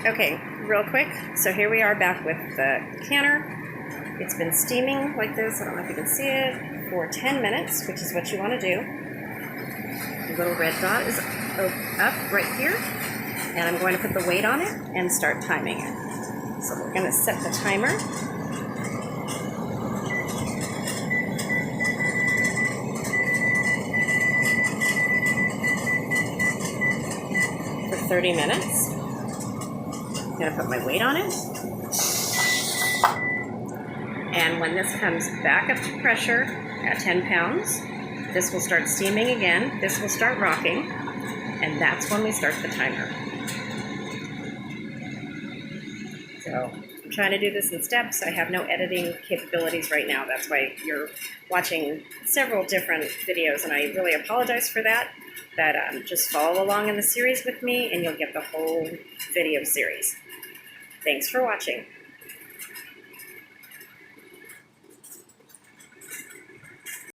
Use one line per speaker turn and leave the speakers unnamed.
Okay, real quick. So here we are back with the canner. It's been steaming like this, I don't know if you can see it, for 10 minutes, which is what you want to do. The little red dot is up right here, and I'm going to put the weight on it and start timing it. So we're going to set the timer. For 30 minutes. I'm going to put my weight on it. And when this comes back up to pressure at 10 pounds, this will start steaming again, this will start rocking, and that's when we start the timer. So I'm trying to do this in steps. I have no editing capabilities right now. That's why you're watching several different videos, and I really apologize for that. But just follow along in the series with me, and you'll get the whole video series. Thanks for watching.